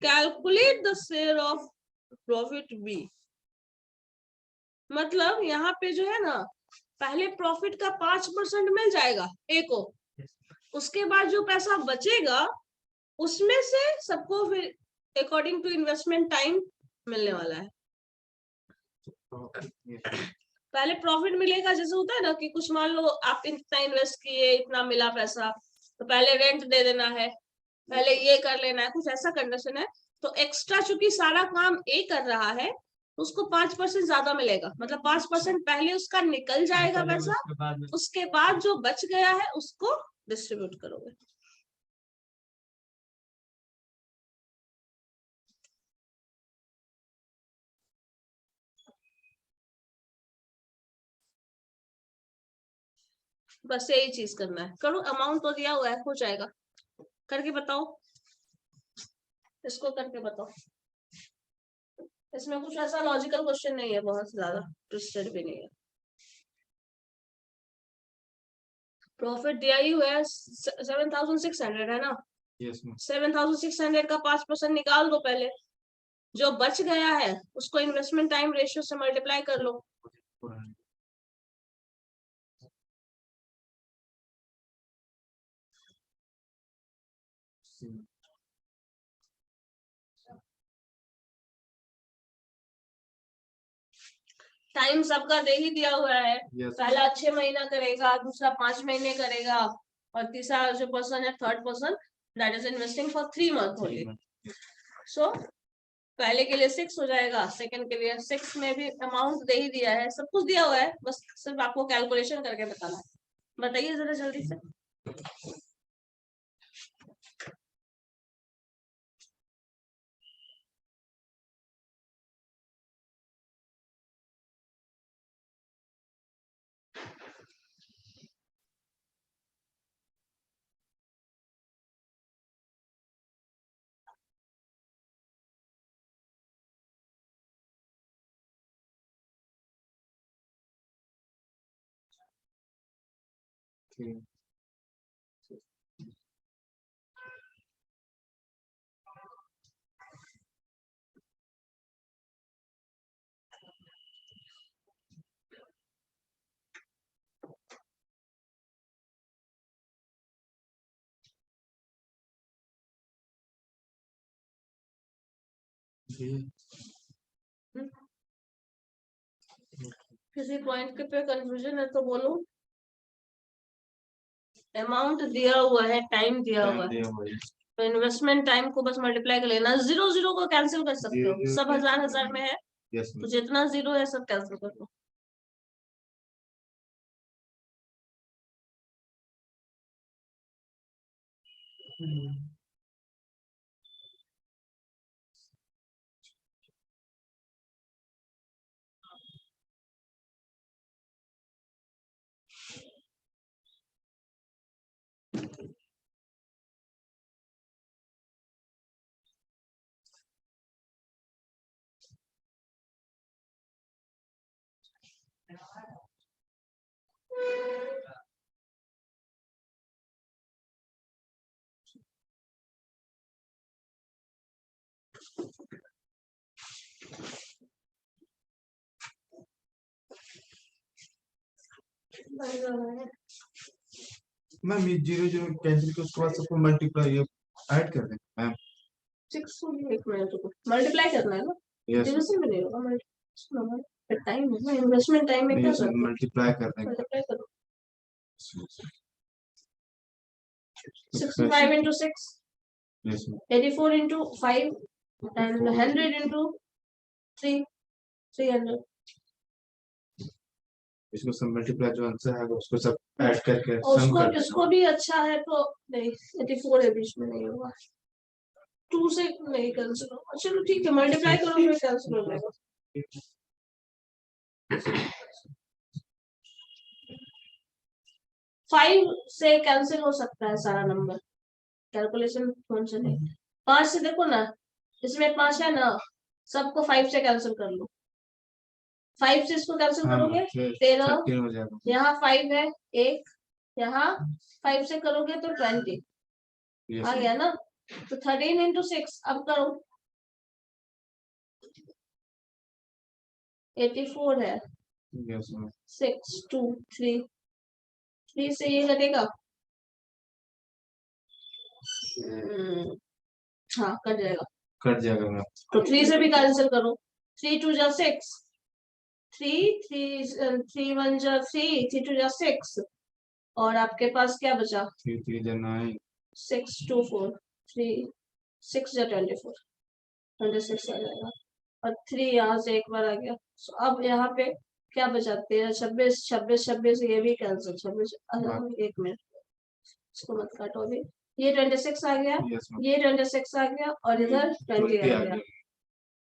Calculate the share of profit B. मतलब यहाँ पे जो है ना, पहले profit का 5% मिल जाएगा ए को, उसके बाद जो पैसा बचेगा उसमें से सबको फिर अकॉर्डिंग टू इन्वेस्टमेंट टाइम मिलने वाला है। पहले प्रॉफिट मिलेगा, जैसे होता है ना कि कुछ मान लो आप इतना इन्वेस्ट किए, इतना मिला पैसा, तो पहले रेंट दे देना है, पहले ये कर लेना है, कुछ ऐसा कंडीशन है। तो एक्स्ट्रा चूंकि सारा काम ए कर रहा है, उसको 5% ज्यादा मिलेगा, मतलब 5% पहले उसका निकल जाएगा पैसा, उसके बाद जो बच गया है उसको डिस्ट्रीब्यूट करोगे। बस यही चीज करना है। करो, अमाउंट तो दिया हुआ है, हो जाएगा। करके बताओ, इसको करके बताओ। इसमें कुछ ऐसा लॉजिकल क्वेश्चन नहीं है, बहुत ज्यादा ट्विस्टेड भी नहीं है। प्रॉफिट दिया ही हुआ है 7,600 है ना। Yes, ma'am. 7,600 का 5% निकाल दो पहले, जो बच गया है उसको इन्वेस्टमेंट टाइम रेशियो से मल्टीप्लाई कर लो। टाइम सबका दे ही दिया हुआ है। Yes. पहला 6 महीना करेगा, दूसरा 5 महीने करेगा, और तीसरा जो पर्सन है, third person, that is investing for 3 month only. So पहले के लिए 6 हो जाएगा, सेकंड के लिए 6 में भी अमाउंट दे ही दिया है, सब कुछ दिया हुआ है, बस सिर्फ आपको कैलकुलेशन करके बताना है। बताइए जरा जल्दी से। Okay. किसी पॉइंट के पे कंफ्यूजन है तो बोलो। अमाउंट दिया हुआ है, टाइम दिया हुआ है, तो इन्वेस्टमेंट टाइम को बस मल्टीप्लाई कर लेना। 0 को कैंसिल कर सकते हो, सब 1000 में है, तो जितना 0 है सब कैंसिल कर दो। मैम ये 0 कैंसिल के उसके बाद सबको मल्टीप्लाई ऐड कर दें मैम। 6 एक मिनट रुको, मल्टीप्लाई करना है ना, यस डिविजन में नहीं होगा, मल्टीप्लाई टाइम है ना, इन्वेस्टमेंट टाइम में क्या करते हैं, मल्टीप्लाई कर देंगे। मल्टीप्लाई करो। 65 into 6, yes ma'am 84 into 5, and 100 into 3, 300। इसको सब मल्टीप्लाई जो आंसर है उसको सब ऐड करके और सम उसको कर इसको भी अच्छा है तो नहीं, 84 है, बीच में नहीं होगा, 2 से नहीं कैंसिल होगा। चलो ठीक है, मल्टीप्लाई करो फिर कैंसिल हो जाएगा। 5 से कैंसिल हो सकता है सारा नंबर, कैलकुलेशन कौन से नहीं। 5 से देखो ना, इसमें 5 है ना, सबको 5 से कैंसिल कर लो। 5 से इसको कैंसिल करोगे 13, हो जाएगा। यहाँ 5 है 1, यहाँ 5 से करोगे तो 20 यस आ गया ना, तो 13 into 6 अब करो, 84 है, यस मैम 6 2 3, 3 से ये कटेगा, हाँ कट जाएगा, कट जाएगा मैम। तो 3 से भी कैंसिल करो, 3 2 जा 6, 3 1 जा 3, 3 2 जा 6, और आपके पास क्या बचा, 3 3 जा 9, 6 2 4, 3 6 जा 24, 26 आ जाएगा, और 3 यहाँ से एक बार आ गया। So, अब यहाँ पे क्या बचा, 13 26 26 26, ये भी कैंसिल, 26 एक मिनट इसको मत काटो अभी, ये 26 आ गया, यस मैम ये 26 आ गया, और इधर 20 आ गया।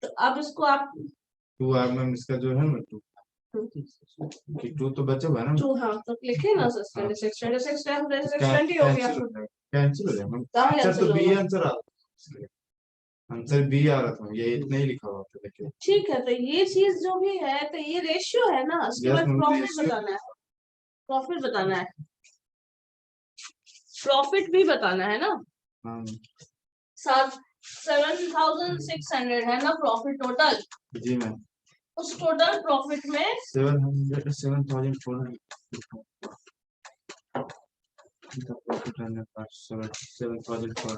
तो अब इसको आप 2 आ मैम, इसका जो है ना 2 कि 2 तो बचा हुआ है ना 2, हाँ तो लिखे ना 26 26 20 हो गया, कैंसिल हो जाएगा मैम। कहाँ आंसर cancel तो बी होगा? आंसर आ आंसर बी आ रहा था, ये इतना ही लिखा हुआ था देखिए। ठीक है, तो ये चीज जो भी है, तो ये रेशियो है ना, उसके Yes, बाद ma'am, प्रॉफिट ratio। बताना है, प्रॉफिट बताना है, प्रॉफिट भी बताना है ना। हाँ 7600 है ना प्रॉफिट टोटल, जी मैम उस टोटल प्रॉफिट में 7,400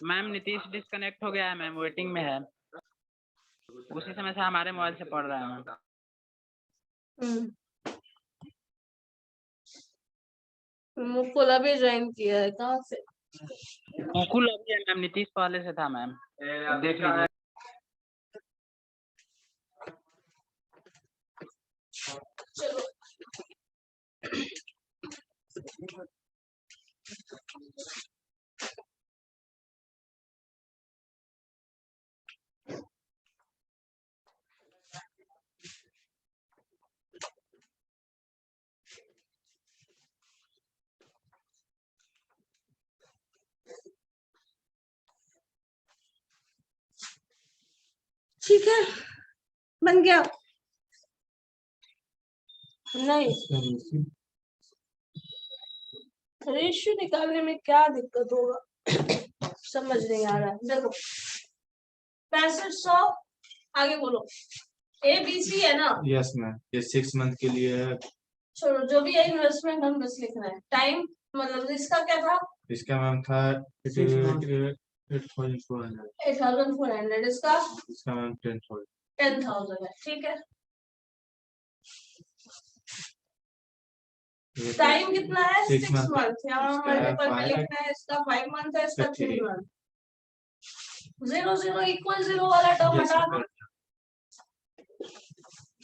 मैम नीतीश डिस्कनेक्ट हो गया है मैम, वेटिंग में है, उसी समय से हमारे मोबाइल से पढ़ रहा है मैम। मुकुल अभी ज्वाइन किया है, कहाँ से? मुकुल अभी है मैम, नीतीश पहले से था मैम, देख लीजिए। चलो ठीक है, बन गया। नहीं, रेशियो निकालने में क्या दिक्कत होगा? समझ नहीं आ रहा है। देखो 6500, आगे बोलो। ABC है ना? यस मैम, ये 6 मंथ के लिए है। छोड़ो, जो भी है इन्वेस्टमेंट हम बस लिखना है। टाइम मतलब इसका क्या था? इसका मैम था 8400। 8400। इसका मैम 10,000। 10,000 है, ठीक है। टाइम कितना है? 6 मंथ। यहाँ मल्टीपल में लिखना है। इसका 5 मंथ है, इसका 3 मंथ। 0 0 इक्वल 0 वाला टर्म हटा दो।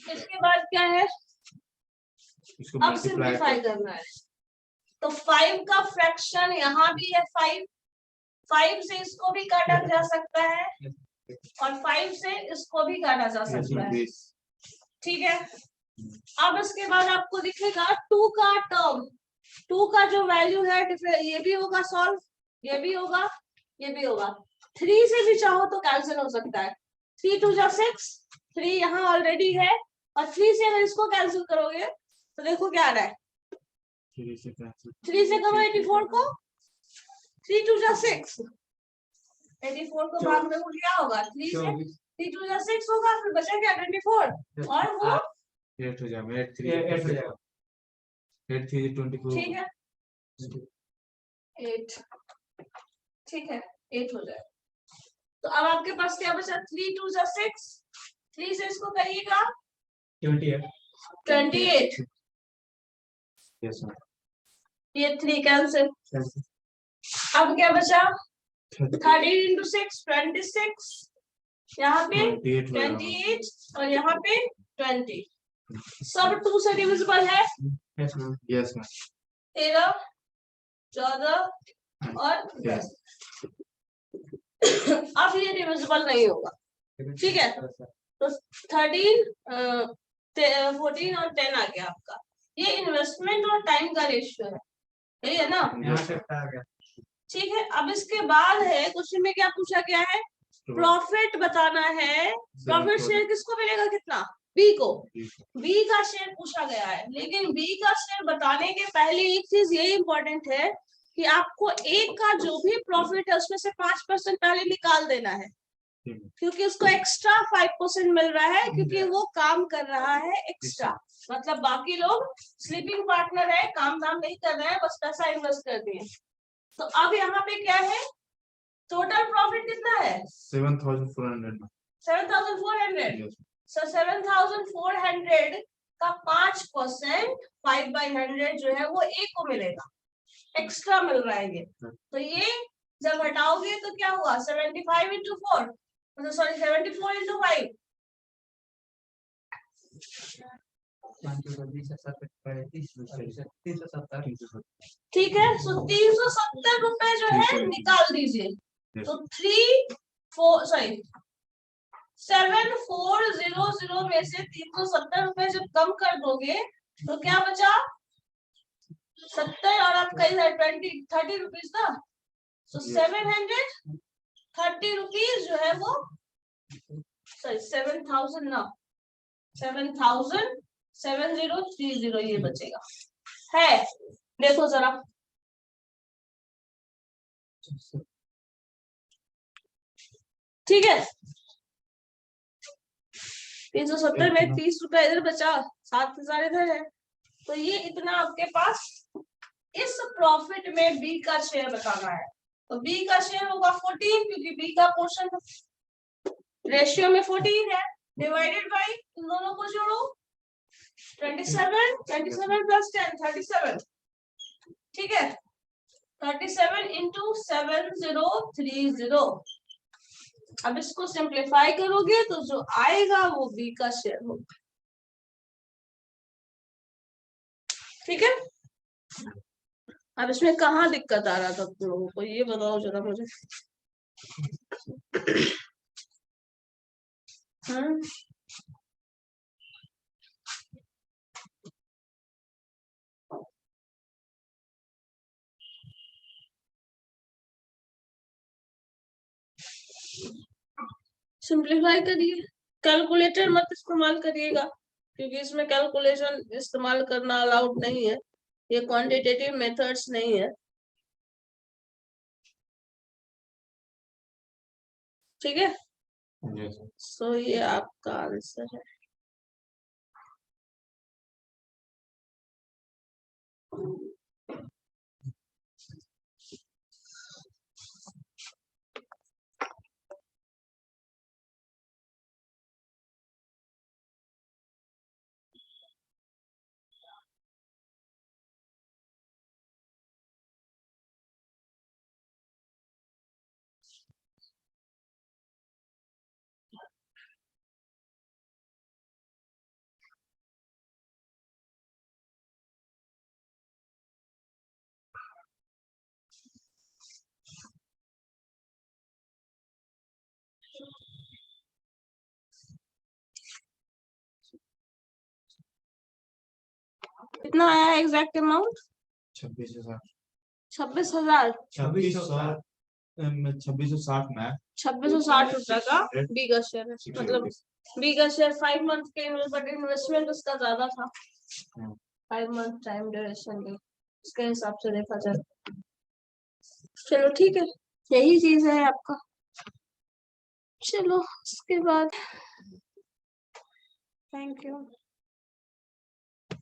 इसके बाद क्या है? अब सिंप्लीफाई करना है। तो 5 का फ्रैक्शन यहाँ भी है 5। 5 से इसको भी काटा जा सकता है और 5 से इसको भी काटा जा सकता है, ठीक है। अब इसके बाद आपको दिखेगा 2 का टर्म। 2 का जो वैल्यू है ये भी होगा सॉल्व, ये भी होगा, ये भी होगा। 3 से भी चाहो तो कैंसिल हो सकता है। 3 2 जा 6, 3 यहाँ ऑलरेडी है और 3 से अगर इसको कैंसिल करोगे तो देखो क्या आ रहा है। 3 से करो 84 को, 3 2 जा 6, 84 को बाद में क्या होगा? 3 से 3 2 जा 6 होगा, फिर बचा क्या 24 और वो 8 हो जाएगा। 8 3 24। ठीक है 8, ठीक है 8 हो जाएगा। तो अब आपके पास क्या बचा? 3 2 जा 6, 3 से इसको करिएगा 28। Yes ma'am. ये 3 कैंसिल। अब क्या बचा? 13 into 6 26, यहाँ पे 28 और यहाँ पे 20। सब 2 से डिविजिबल है। Yes ma'am. 13 14 और 10। अब ये डिविजिबल नहीं होगा, ठीक है। तो 13 14 और 10 आ गया आपका। ये इन्वेस्टमेंट और टाइम का रेशियो है, यही है ना? ठीक है। अब इसके बाद है क्वेश्चन में क्या पूछा गया है? प्रॉफिट बताना है। प्रॉफिट शेयर किसको मिलेगा? कितना? बी को। बी का शेयर पूछा गया है, लेकिन बी का शेयर बताने के पहले एक चीज ये इम्पोर्टेंट है कि आपको एक का जो भी प्रॉफिट है उसमें से 5% पहले निकाल देना है, क्योंकि उसको एक्स्ट्रा 5% मिल रहा है, क्योंकि वो काम कर रहा है एक्स्ट्रा। मतलब बाकी लोग स्लीपिंग पार्टनर है, काम धाम नहीं कर रहे हैं, बस पैसा इन्वेस्ट कर दिए। तो अब यहाँ पे क्या है? टोटल प्रॉफिट कितना है? 7,400। 7,400। सो 7,400 का 5% 5/100 जो है वो ए को मिलेगा, एक्स्ट्रा मिल रहा है ये। तो ये जब हटाओगे तो क्या हुआ? 75 into 4, सॉरी 74 into 5। ठीक है। सो 370 रुपए जो है निकाल दीजिए। तो 7,400 में से 370 रुपए जब कम कर दोगे तो क्या बचा? 70 और आपका इधर 30 रुपीज ना। तो 730 रुपीज जो है वो, सॉरी 7,000 ना, 7,7030 ये बचेगा है। देखो जरा, ठीक है। 370 में 30 रुपए इधर बचा, 7,000 इधर है। तो ये इतना आपके पास इस प्रॉफिट में बी का शेयर बताना है। तो बी का शेयर होगा 14, क्योंकि बी का पोर्शन रेशियो में 14 है, डिवाइडेड बाय इन दोनों को जोड़ो 27 plus 10 37, ठीक है। 37 into 7030। अब इसको सिंप्लीफाई करोगे तो जो आएगा वो बी का शेयर होगा, ठीक है। अब इसमें कहाँ दिक्कत आ रहा था तुम लोगों को, ये बताओ जरा मुझे। हाँ सिंप्लीफाई करिए, कैलकुलेटर मत इस्तेमाल करिएगा, क्योंकि इसमें कैलकुलेशन इस्तेमाल करना अलाउड नहीं है, ये क्वांटिटेटिव मेथड्स नहीं है। ठीक है, Yes. सो ये आपका आंसर है। कितना आया एग्जैक्ट अमाउंट? 26,000 26,000 26,000 2660 में 2660 रुपए का बी का शेयर है, 60 मतलब rupees. बी का शेयर 5 मंथ के बट इन्वेस्टमेंट उसका ज्यादा था, हाँ। 5 मंथ टाइम ड्यूरेशन के, उसके हिसाब से देखा जाए। चलो ठीक है, यही चीज है आपका। चलो उसके बाद थैंक यू।